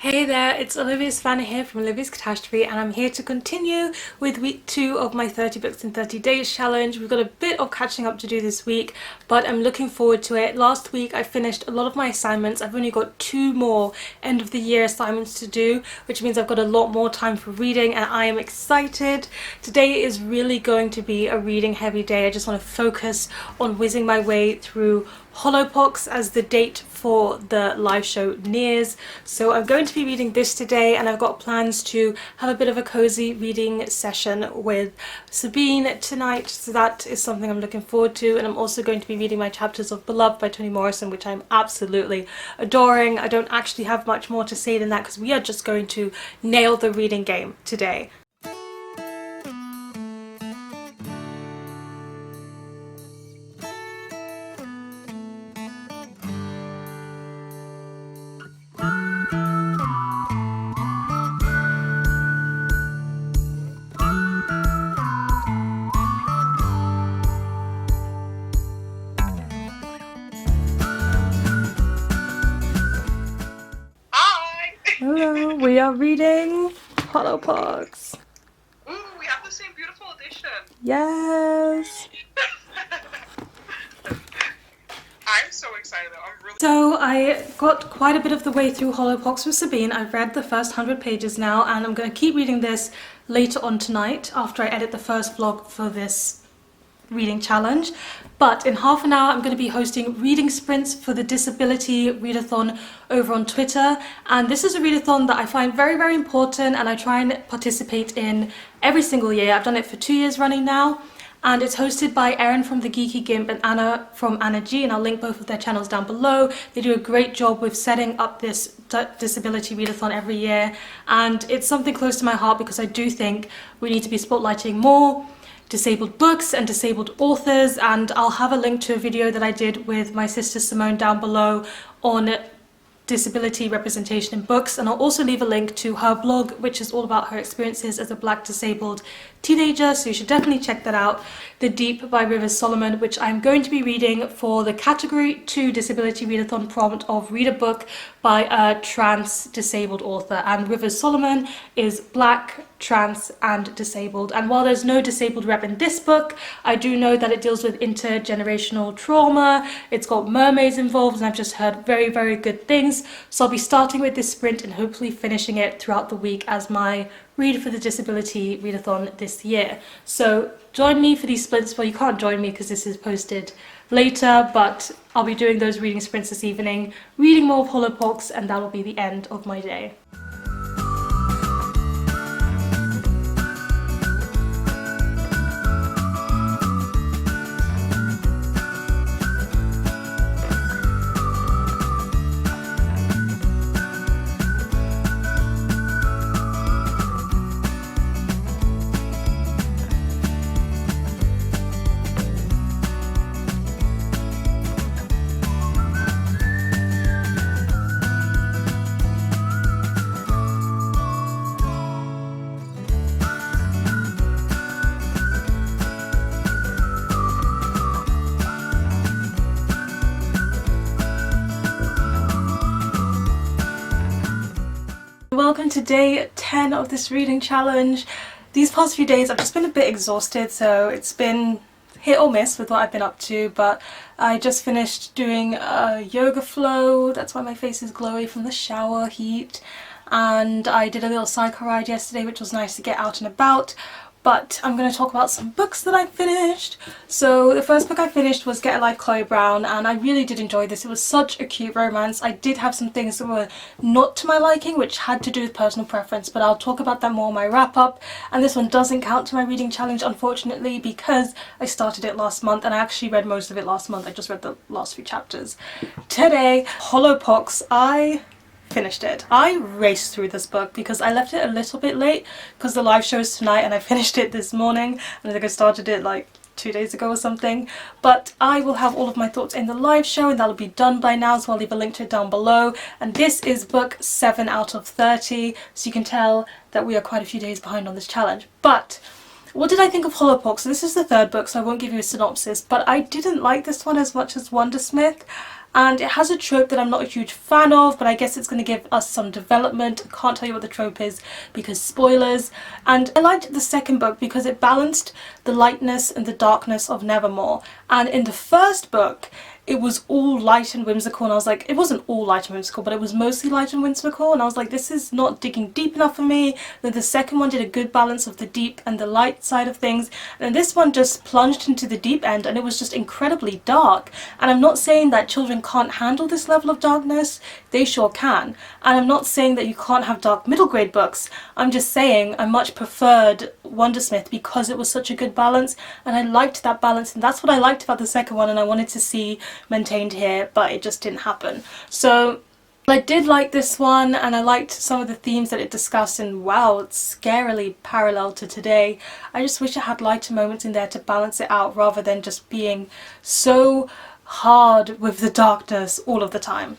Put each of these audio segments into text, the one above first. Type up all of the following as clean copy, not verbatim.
Hey there, it's Olivia-Savannah here from Olivia's Catastrophe, and I'm here to continue with week 2 of my 30 books in 30 days challenge. We've got a bit of catching up to do this week, but I'm looking forward to it. Last week I finished a lot of my assignments. I've only got 2 more end of the year assignments to do, which means I've got a lot more time for reading, and I am excited. Today is really going to be a reading heavy day. I just want to focus on whizzing my way through Hollowpox as the date for the live show nears. So I'm going to be reading this today, and I've got plans to have a bit of a cozy reading session with Sabine tonight, so that is something I'm looking forward to. And I'm also going to be reading my chapters of Beloved by Toni Morrison, which I'm absolutely adoring. I don't actually have much more to say than that because we are just going to nail the reading game today. Hello, we are reading Hollowpox. Ooh, we have the same beautiful edition. Yes! I'm so excited though. I'm really So I got quite a bit of the way through Hollowpox with Sabine. I've read the first 100 pages now, and I'm going to keep reading this later on tonight after I edit the first vlog for this reading challenge. But in half an hour I'm going to be hosting reading sprints for the Disability Readathon over on Twitter, and this is a readathon that I find very, very important, and I try and participate in every single year. I've done it for 2 years running now, and it's hosted by Erin from The Geeky Gimp and Anna from Nnedi, and I'll link both of their channels down below. They do a great job with setting up this disability readathon every year, and it's something close to my heart because I do think we need to be spotlighting more disabled books and disabled authors, and I'll have a link to a video that I did with my sister Simone down below on disability representation in books, and I'll also leave a link to her blog, which is all about her experiences as a Black disabled teenager, so you should definitely check that out. The Deep by Rivers Solomon, which I'm going to be reading for the Category 2 Disability Readathon prompt of read a book by a trans disabled author, and Rivers Solomon is Black, trans and disabled. And while there's no disabled rep in this book, I do know that it deals with intergenerational trauma. It's got mermaids involved, and I've just heard very, very good things. So I'll be starting with this sprint and hopefully finishing it throughout the week as my read for the Disability Readathon this year. So join me for these sprints. Well, you can't join me because this is posted later, but I'll be doing those reading sprints this evening, reading more of Hollowpox, and that'll be the end of my day. Welcome to day 10 of this reading challenge. These past few days I've just been a bit exhausted, so it's been hit or miss with what I've been up to, but I just finished doing a yoga flow. That's why my face is glowy from the shower heat, and I did a little cycle ride yesterday, which was nice to get out and about. But I'm going to talk about some books that I finished. So the first book I finished was Get a Life, Chloe Brown, and I really did enjoy this. It was such a cute romance. I did have some things that were not to my liking, which had to do with personal preference, but I'll talk about that more in my wrap up. And this one doesn't count to my reading challenge, unfortunately, because I started it last month, and I actually read most of it last month. I just read the last few chapters. Today, Hollowpox, I finished it. I raced through this book because I left it a little bit late because the live show is tonight, and I finished it this morning, and I think I started it like 2 days ago or something. But I will have all of my thoughts in the live show, and that'll be done by now, so I'll leave a link to it down below. And this is book 7 out of 30, so you can tell that we are quite a few days behind on this challenge. But what did I think of Hollowpox? So this is the third book, so I won't give you a synopsis, but I didn't like this one as much as Wondersmith. and it has a trope that I'm not a huge fan of, but I guess it's going to give us some development. I can't tell you what the trope is because spoilers. And I liked the second book because it balanced the lightness and the darkness of Nevermore. And in the first book, it was all light and whimsical, and I was like, it wasn't all light and whimsical, but it was mostly light and whimsical, and I was like, this is not digging deep enough for me. Then the second one did a good balance of the deep and the light side of things, and this one just plunged into the deep end, and it was just incredibly dark. And I'm not saying that children can't handle this level of darkness, they sure can. And I'm not saying that you can't have dark middle grade books, I'm just saying I much preferred Wondersmith because it was such a good balance, and I liked that balance, and that's what I liked about the second one, and I wanted to see maintained here, but it just didn't happen. So I did like this one, and I liked some of the themes that it discussed, and wow, it's scarily parallel to today. I just wish it had lighter moments in there to balance it out rather than just being so hard with the darkness all of the time.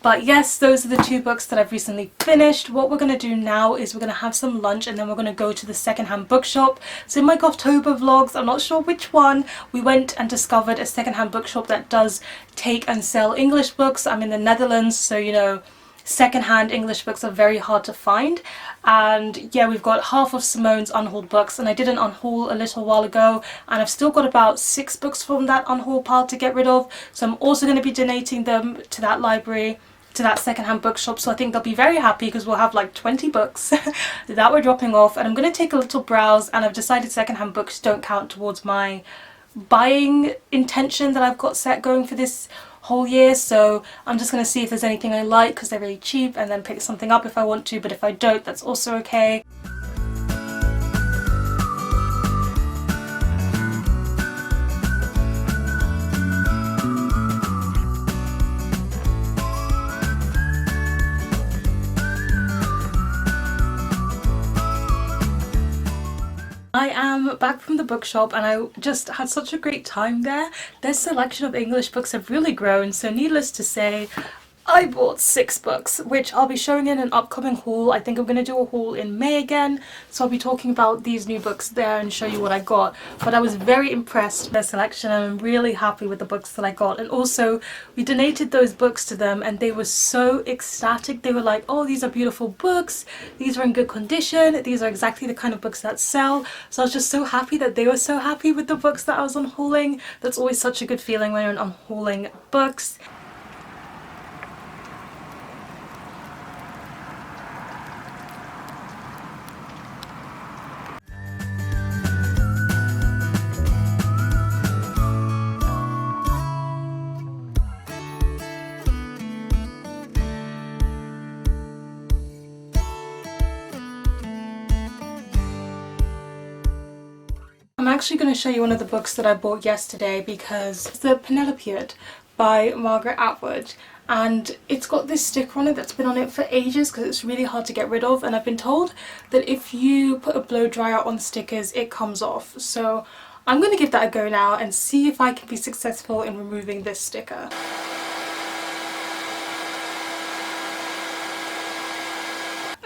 But yes, those are the two books that I've recently finished. What we're going to do now is we're going to have some lunch, and then we're going to go to the secondhand bookshop. So in my October vlogs, I'm not sure which one, we went and discovered a secondhand bookshop that does take and sell English books. I'm in the Netherlands, so you know, secondhand English books are very hard to find. And yeah, we've got half of Simone's unhauled books, and I did an unhaul a little while ago, and I've still got about 6 books from that unhaul pile to get rid of, so I'm also going to be donating them to that library, to that secondhand bookshop. So I think they'll be very happy because we'll have like 20 books that we're dropping off, and I'm going to take a little browse, and I've decided secondhand books don't count towards my buying intention that I've got set going for this whole year. So I'm just going to see if there's anything I like because they're really cheap, and then pick something up if I want to, but if I don't, that's also okay. I am back from the bookshop, and I just had such a great time there. Their selection of English books have really grown, so needless to say, I bought 6 books, which I'll be showing in an upcoming haul. I think I'm going to do a haul in May again, so I'll be talking about these new books there and show you what I got. But I was very impressed with their selection, and I'm really happy with the books that I got. And also, we donated those books to them, and they were so ecstatic. They were like, oh, these are beautiful books, these are in good condition, these are exactly the kind of books that sell. So I was just so happy that they were so happy with the books that I was unhauling. That's always such a good feeling when you're unhauling books. I'm actually going to show you one of the books that I bought yesterday because it's the Penelopiad by Margaret Atwood, and it's got this sticker on it that's been on it for ages because it's really hard to get rid of, and I've been told that if you put a blow dryer on the stickers it comes off. So I'm going to give that a go now and see if I can be successful in removing this sticker.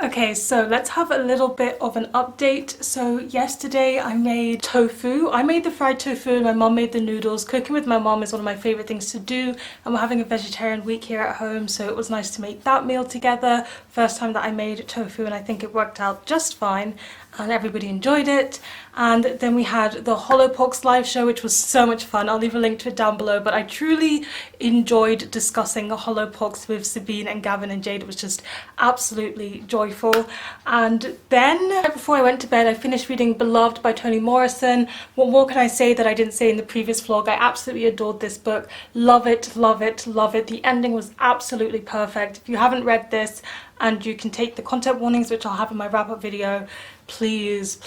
Okay, so let's have a little bit of an update. So yesterday I made tofu. I made the fried tofu and my mum made the noodles. Cooking with my mum is one of my favourite things to do, and we're having a vegetarian week here at home, so it was nice to make that meal together. First time that I made tofu, and I think it worked out just fine and everybody enjoyed it. And then we had the Hollowpox live show, which was so much fun. I'll leave a link to it down below, but I truly enjoyed discussing Hollowpox with Sabine and Gavin and Jade. It was just absolutely joyful. And then right before I went to bed I finished reading Beloved by Toni Morrison. What more can I say that I didn't say in the previous vlog? I absolutely adored this book. Love it, love it, love it. The ending was absolutely perfect. If you haven't read this and you can take the content warnings, which I'll have in my wrap-up video, please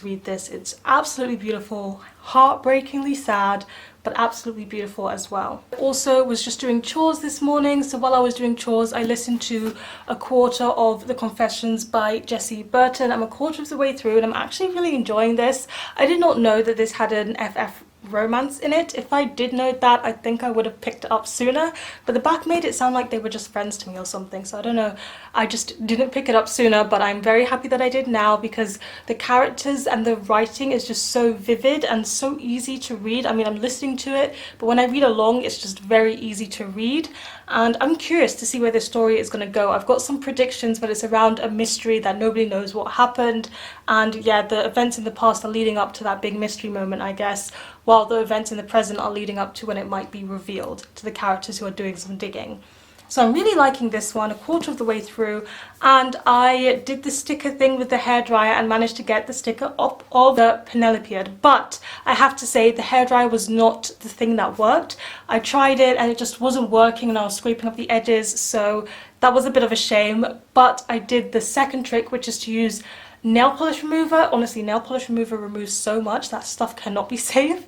read this. It's absolutely beautiful, heartbreakingly sad, but absolutely beautiful as well. Also was just doing chores this morning, so while I was doing chores I listened to a quarter of The Confessions by Jessie Burton. I'm a quarter of the way through and I'm actually really enjoying this. I did not know that this had an FF romance in it. If I did know that, I think I would have picked it up sooner, but the back made it sound like they were just friends to me or something, so I don't know. I just didn't pick it up sooner, but I'm very happy that I did now because the characters and the writing is just so vivid and so easy to read. I mean, I'm listening to it, but when I read along, it's just very easy to read, and I'm curious to see where this story is going to go. I've got some predictions, but it's around a mystery that nobody knows what happened, and yeah, the events in the past are leading up to that big mystery moment, I guess, while the events in the present are leading up to when it might be revealed to the characters who are doing some digging. So I'm really liking this one, a quarter of the way through, and I did the sticker thing with the hairdryer and managed to get the sticker up of the Penelopiad, but I have to say the hairdryer was not the thing that worked. I tried it and it just wasn't working and I was scraping up the edges, so that was a bit of a shame, but I did the second trick, which is to use nail polish remover. Honestly, nail polish remover removes so much, that stuff cannot be safe.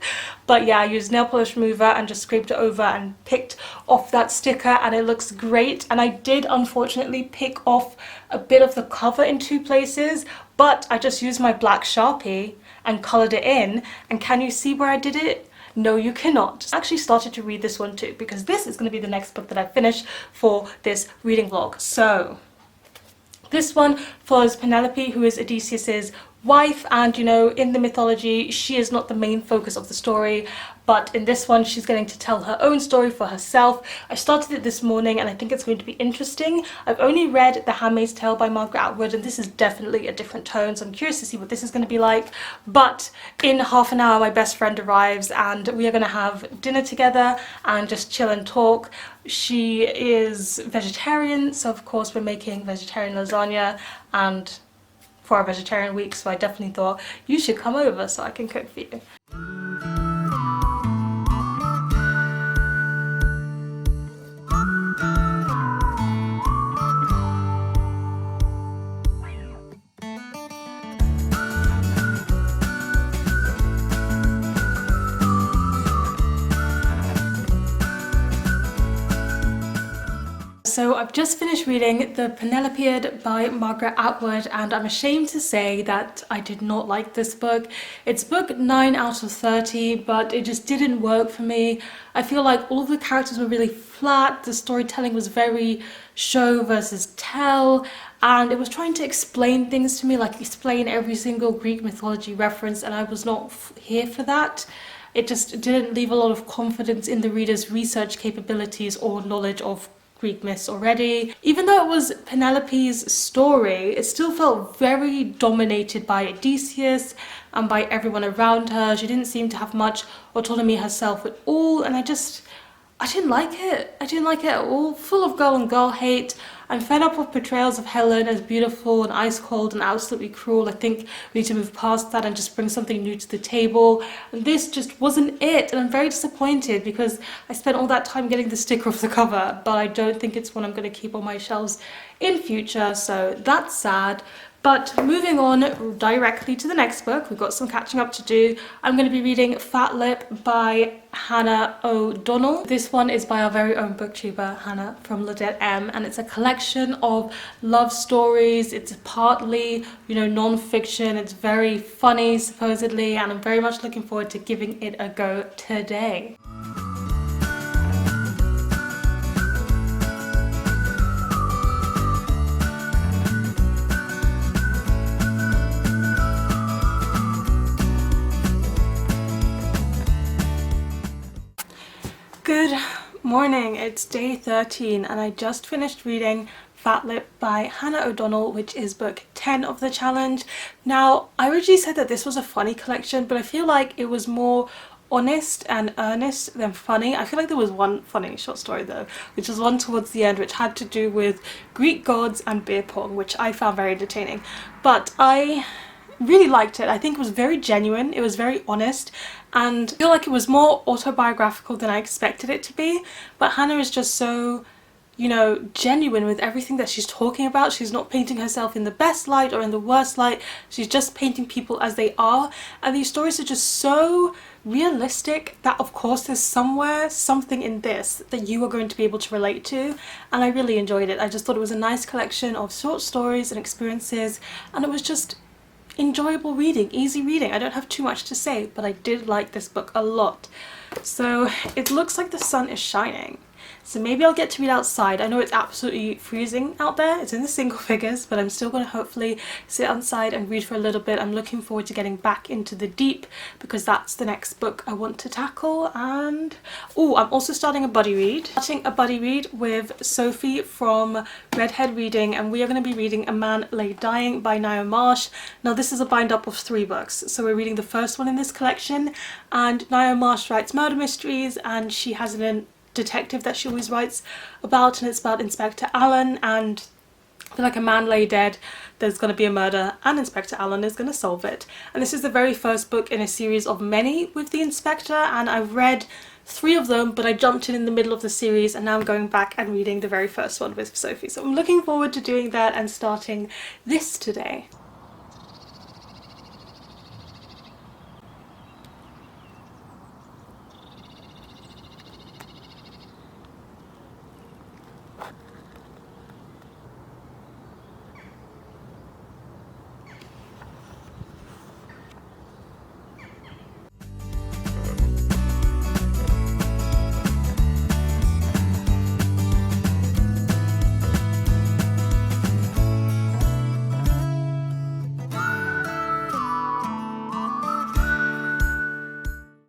But yeah, I used nail polish remover and just scraped it over and picked off that sticker, and it looks great. And I did unfortunately pick off a bit of the cover in two places, but I just used my black Sharpie and coloured it in, and can you see where I did it? No, you cannot. I actually started to read this one too, because this is going to be the next book that I finish for this reading vlog. So this one follows Penelope, who is Odysseus's wife, and you know, in the mythology she is not the main focus of the story, but in this one she's getting to tell her own story for herself. I started it this morning and I think it's going to be interesting. I've only read The Handmaid's Tale by Margaret Atwood, and this is definitely a different tone, so I'm curious to see what this is going to be like. But in half an hour my best friend arrives and we are going to have dinner together and just chill and talk. She is vegetarian, so of course we're making vegetarian lasagna and for our vegetarian week, so I definitely thought you should come over so I can cook for you. So I've just finished reading The Penelopiad by Margaret Atwood, and I'm ashamed to say that I did not like this book. It's book 9 out of 30, but it just didn't work for me. I feel like all of the characters were really flat, the storytelling was very show versus tell, and it was trying to explain things to me, like explain every single Greek mythology reference, and I was not here for that. It just didn't leave a lot of confidence in the reader's research capabilities or knowledge of Greek myths already. Even though it was Penelope's story, it still felt very dominated by Odysseus and by everyone around her. She didn't seem to have much autonomy herself at all, and I didn't like it. I didn't like it at all. Full of girl on girl hate. I'm fed up of portrayals of Helen as beautiful and ice cold and absolutely cruel. I think we need to move past that and just bring something new to the table. And this just wasn't it, and I'm very disappointed because I spent all that time getting the sticker off the cover, but I don't think it's one I'm going to keep on my shelves in future, so that's sad. But moving on directly to the next book, we've got some catching up to do. I'm going to be reading Fatlip by Hannah O'Donnell. This one is by our very own booktuber, Hannah from Ladette M, and it's a collection of love stories. It's partly, you know, non-fiction. It's very funny, supposedly, and I'm very much looking forward to giving it a go today. Good morning, it's day 13 and I just finished reading Fatlip by Hannah O'Donnell, which is book 10 of the challenge. Now, I originally said that this was a funny collection, but I feel like it was more honest and earnest than funny. I feel like there was one funny short story though, which was one towards the end, which had to do with Greek gods and beer pong, which I found very entertaining. But I really liked it. I think it was very genuine, it was very honest, and I feel like it was more autobiographical than I expected it to be. But Hannah is just so, you know, genuine with everything that she's talking about. She's not painting herself in the best light or in the worst light. She's just painting people as they are, and these stories are just so realistic that of course there's something in this that you are going to be able to relate to, and I really enjoyed it. I just thought it was a nice collection of short stories and experiences, and it was just enjoyable reading, easy reading. I don't have too much to say, but I did like this book a lot. So it looks like the sun is shining. So maybe I'll get to read outside. I know it's absolutely freezing out there. It's in the single figures, but I'm still going to hopefully sit outside and read for a little bit. I'm looking forward to getting back into the deep because that's the next book I want to tackle. And oh, I'm also starting a buddy read. Starting a buddy read with Sophie from Redhead Reading, and we are going to be reading A Man Lay Dying by Now Marsh. Now this is a bind up of 3 books, so we're reading the first one in this collection, and Now Marsh writes murder mysteries, and she has an detective that she always writes about, and it's about Inspector Allen, and like a man lay dead, there's going to be a murder and Inspector Allen is going to solve it. And this is the very first book in a series of many with the Inspector, and I've read 3 of them, but I jumped in the middle of the series and now I'm going back and reading the very first one with Sophie. So I'm looking forward to doing that and starting this today.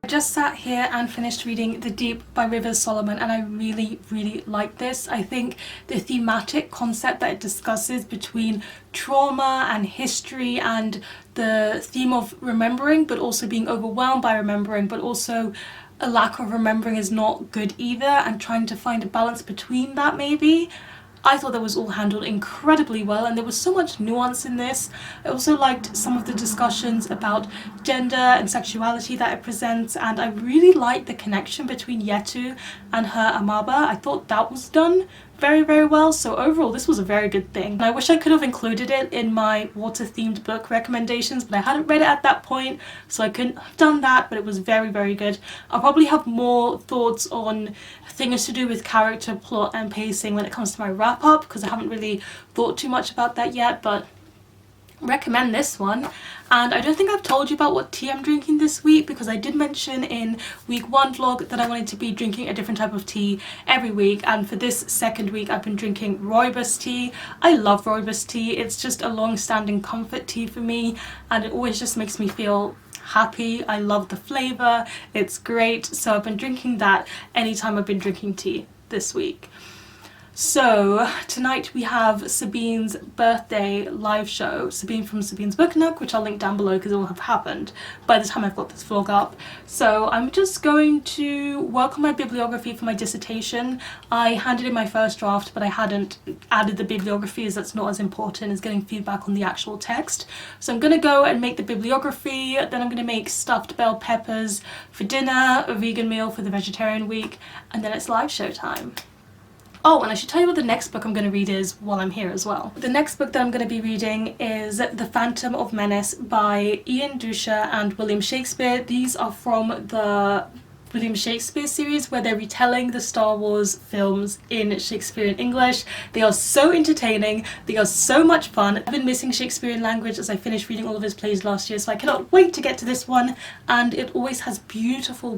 Just sat here and finished reading The Deep by Rivers Solomon, and I really like this. I think the thematic concept that it discusses between trauma and history and the theme of remembering but also being overwhelmed by remembering, but also a lack of remembering is not good either, and trying to find a balance between that maybe. I thought that was all handled incredibly well, and there was so much nuance in this. I also liked some of the discussions about gender and sexuality that it presents, and I really liked the connection between Yetu and her Amaba. I thought that was done very well, so overall this was a very good thing. And I wish I could have included it in my water themed book recommendations, but I hadn't read it at that point, so I couldn't have done that, but it was very good. I'll probably have more thoughts on things to do with character, plot and pacing when it comes to my wrap up, because I haven't really thought too much about that yet, but recommend this one. And I don't think I've told you about what tea I'm drinking this week, because I did mention in week 1 vlog that I wanted to be drinking a different type of tea every week, and for this second week I've been drinking rooibos tea. I love rooibos tea. It's just a long-standing comfort tea for me, and it always just makes me feel happy. I love the flavour, it's great, so I've been drinking that anytime I've been drinking tea this week. So tonight we have Sabine's birthday live show, Sabine from Sabine's Book Nook, which I'll link down below because it will have happened by the time I've got this vlog up. So I'm just going to work on my bibliography for my dissertation. I handed in my first draft, but I hadn't added the bibliography, as that's not as important as getting feedback on the actual text. So I'm going to go and make the bibliography, then I'm going to make stuffed bell peppers for dinner, a vegan meal for the vegetarian week, and then it's live show time. Oh, and I should tell you what the next book I'm going to read is while I'm here as well. The next book that I'm going to be reading is The Phantom of Menace by Ian Dusha and William Shakespeare. These are from the William Shakespeare series where they're retelling the Star Wars films in Shakespearean English. They are so entertaining, they are so much fun. I've been missing Shakespearean language as I finished reading all of his plays last year, so I cannot wait to get to this one, and it always has beautiful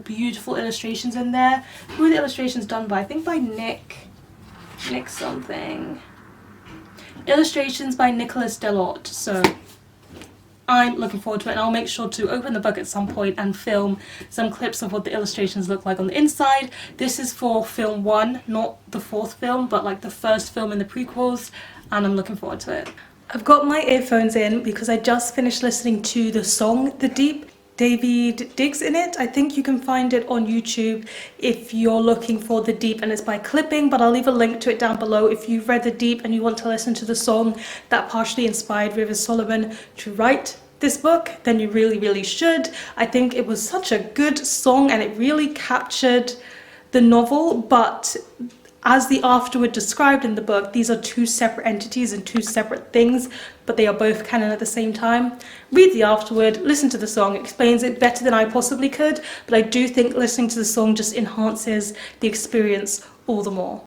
illustrations in there. Who are the illustrations done by? I think by Nick something. Illustrations by Nicholas Delort, so I'm looking forward to it, and I'll make sure to open the book at some point and film some clips of what the illustrations look like on the inside. This is for film 1, not the 4th film, but like the first film in the prequels, and I'm looking forward to it. I've got my earphones in because I just finished listening to the song The Deep. David Diggs in it. I think you can find it on YouTube if you're looking for The Deep, and it's by Clipping, but I'll leave a link to it down below. If you've read The Deep and you want to listen to the song that partially inspired Rivers Solomon to write this book, then you really should. I think it was such a good song and it really captured the novel, but as the afterword described in the book, these are 2 separate entities and 2 separate things, but they are both canon at the same time. Read the afterword, listen to the song, it explains it better than I possibly could, but I do think listening to the song just enhances the experience all the more.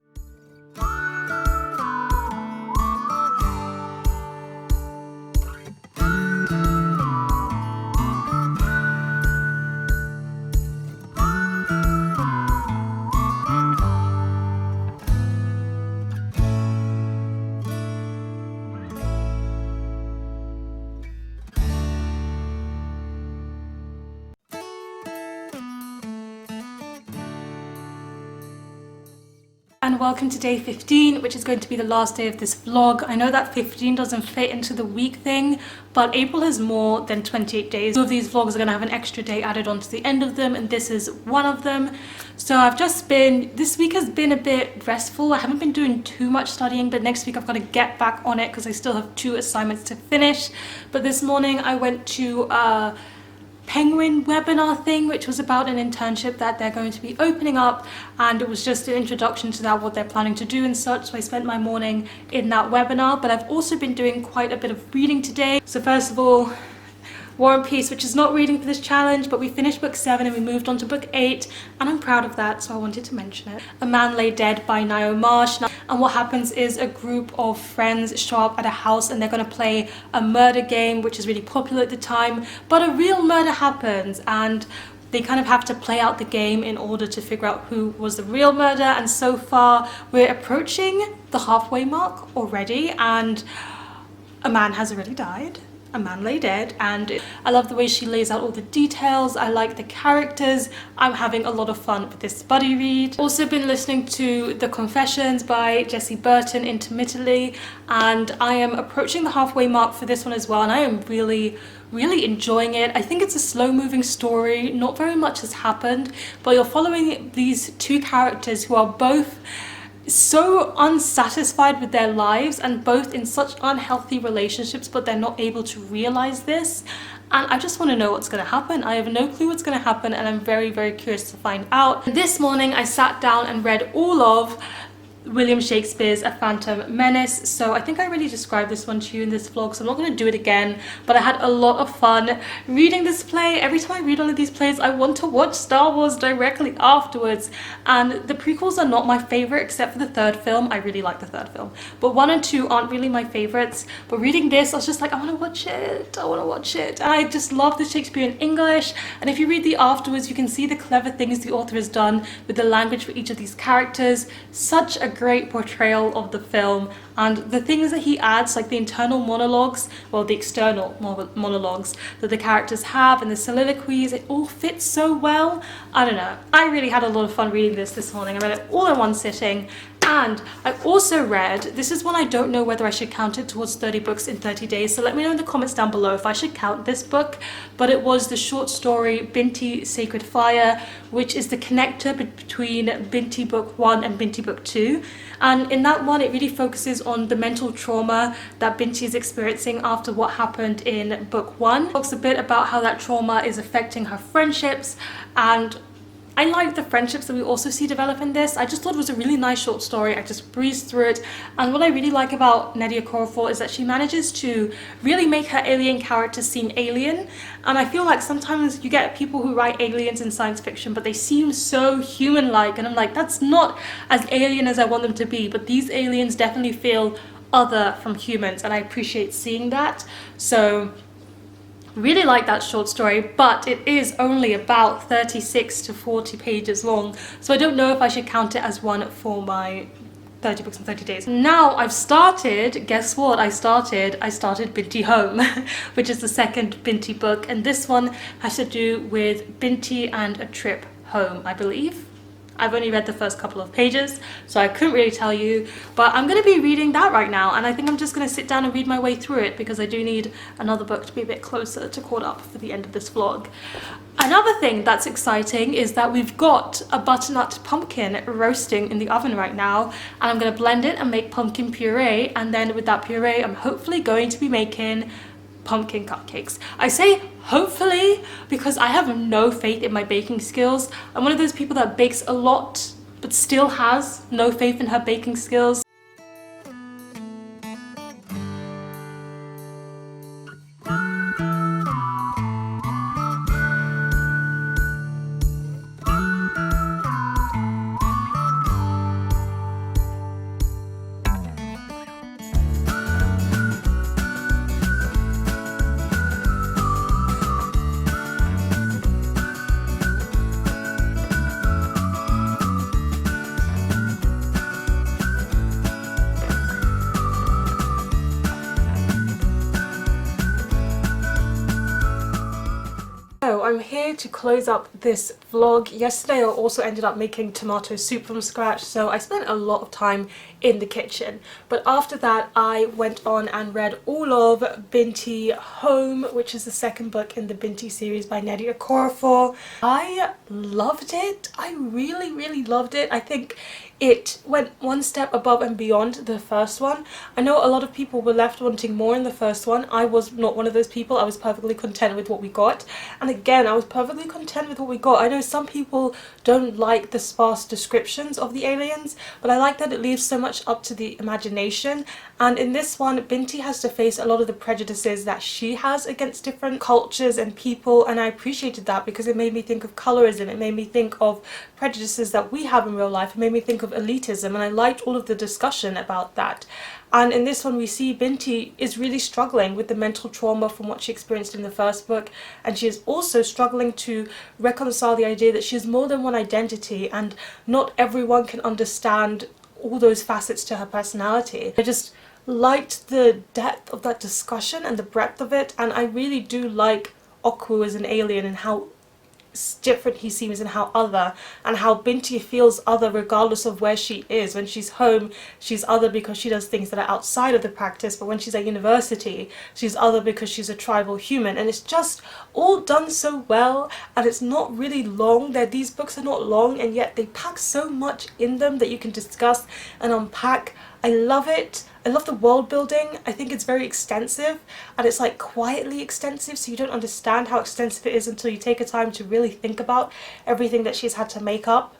and welcome to day 15, which is going to be the last day of this vlog. I know that 15 doesn't fit into the week thing, but April has more than 28 days. Two of these vlogs are going to have an extra day added on to the end of them, and this is one of them. So this week has been a bit restful. I haven't been doing too much studying, but next week I've got to get back on it because I still have 2 assignments to finish. But this morning I went to Penguin webinar thing, which was about an internship that they're going to be opening up, and it was just an introduction to that, what they're planning to do and such. So I spent my morning in that webinar, but I've also been doing quite a bit of reading today. So first of all, War and Peace, which is not reading for this challenge, but we finished book 7 and we moved on to book 8, and I'm proud of that, so I wanted to mention it. A Man Lay Dead by Now Marsh. And what happens is a group of friends show up at a house and they're going to play a murder game, which is really popular at the time, but a real murder happens and they kind of have to play out the game in order to figure out who was the real murderer. And so far we're approaching the halfway mark already, and a man has already died. A Man Lay Dead, and I love the way she lays out all the details. I like the characters. I'm having a lot of fun with this buddy read. Also been listening to The Confessions by Jessie Burton intermittently, and I am approaching the halfway mark for this one as well, and I am really enjoying it. I think it's a slow-moving story. Not very much has happened, but you're following these 2 characters who are both so unsatisfied with their lives and both in such unhealthy relationships, but they're not able to realize this, and I just want to know what's going to happen. I have no clue what's going to happen, and I'm very curious to find out. This morning I sat down and read all of William Shakespeare's A Phantom Menace. So I think I already described this one to you in this vlog, so I'm not going to do it again, but I had a lot of fun reading this play. Every time I read one of these plays I want to watch Star Wars directly afterwards, and the prequels are not my favorite except for the 3rd film. I really like the 3rd film, but 1 and 2 aren't really my favorites. But reading this I was just like, I want to watch it, and I just love the Shakespearean English, and if you read the afterwards you can see the clever things the author has done with the language for each of these characters. Such a great portrayal of the film, and the things that he adds, like the internal monologues, well, the external monologues that the characters have, and the soliloquies, it all fits so well. I don't know, I really had a lot of fun reading this morning. I read it all in one sitting. And I also read, this is one I don't know whether I should count it towards 30 books in 30 days, so let me know in the comments down below if I should count this book, but it was the short story Binti Sacred Fire, which is the connector between Binti Book 1 and Binti Book 2. And in that one it really focuses on the mental trauma that Binti is experiencing after what happened in Book 1. It talks a bit about how that trauma is affecting her friendships, and I like the friendships that we also see develop in this. I just thought it was a really nice short story. I just breezed through it. And what I really like about Nnedi Okorafor is that she manages to really make her alien characters seem alien. And I feel like sometimes you get people who write aliens in science fiction, but they seem so human-like. And I'm like, that's not as alien as I want them to be. But these aliens definitely feel other from humans, and I appreciate seeing that. So really like that short story, but it is only about 36 to 40 pages long, so I don't know if I should count it as one for my 30 books in 30 days. Now I've started, guess what I started Binti Home, which is the 2nd Binti book, and this one has to do with Binti and a trip home, I believe. I've only read the first couple of pages, so I couldn't really tell you, but I'm going to be reading that right now, and I think I'm just going to sit down and read my way through it because I do need another book to be a bit closer to caught up for the end of this vlog. Another thing that's exciting is that we've got a butternut pumpkin roasting in the oven right now, and I'm going to blend it and make pumpkin puree, and then with that puree I'm hopefully going to be making pumpkin cupcakes. I say hopefully because I have no faith in my baking skills. I'm one of those people that bakes a lot but still has no faith in her baking skills. I'm here to close up this vlog. Yesterday I also ended up making tomato soup from scratch, so I spent a lot of time in the kitchen. But after that I went on and read all of Binti Home, which is the second book in the Binti series by Nnedi Okorafor. I loved it. I really loved it. I think it went one step above and beyond the first one. I know a lot of people were left wanting more in the first one. I was not one of those people. I was perfectly content with what we got. And again, I was perfectly content with what we got. I know some people don't like the sparse descriptions of the aliens, but I like that it leaves so much up to the imagination. And in this one, Binti has to face a lot of the prejudices that she has against different cultures and people, and I appreciated that because it made me think of colorism. It made me think of prejudices that we have in real life. It made me think of elitism, and I liked all of the discussion about that. And in this one we see Binti is really struggling with the mental trauma from what she experienced in the first book, and she is also struggling to reconcile the idea that she has more than one identity and not everyone can understand all those facets to her personality. I just liked the depth of that discussion and the breadth of it, and I really do like Oku as an alien and how different he seems and how other, and how Binti feels other regardless of where she is. When she's home she's other because she does things that are outside of the practice, but when she's at university she's other because she's a tribal human, and it's just all done so well, and it's not really long. These books are not long, and yet they pack so much in them that you can discuss and unpack. I love it. I love the world building. I think it's very extensive, and it's like quietly extensive, so you don't understand how extensive it is until you take a time to really think about everything that she's had to make up.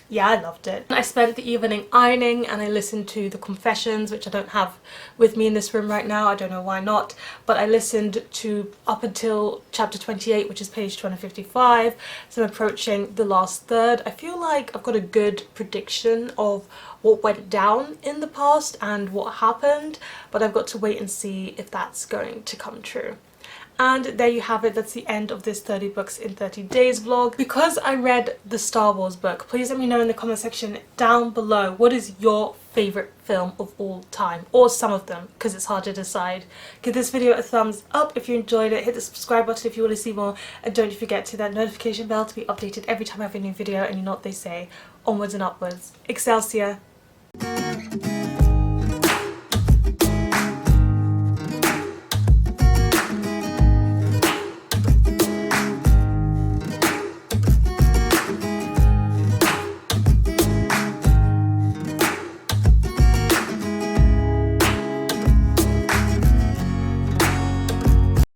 Yeah, I loved it. I spent the evening ironing, and I listened to the confessions, which I don't have with me in this room right now. I don't know why not, but I listened to up until chapter 28, which is page 255, so I'm approaching the last third. I feel like I've got a good prediction of what went down in the past and what happened, but I've got to wait and see if that's going to come true. And there you have it. That's the end of this 30 books in 30 days vlog. Because I read the Star Wars book, please let me know in the comment section down below what is your favourite film of all time, or some of them, because it's hard to decide. Give this video a thumbs up if you enjoyed it, hit the subscribe button if you want to see more, and don't forget to hit that notification bell to be updated every time I have a new video. And you know what they say, onwards and upwards. Excelsior!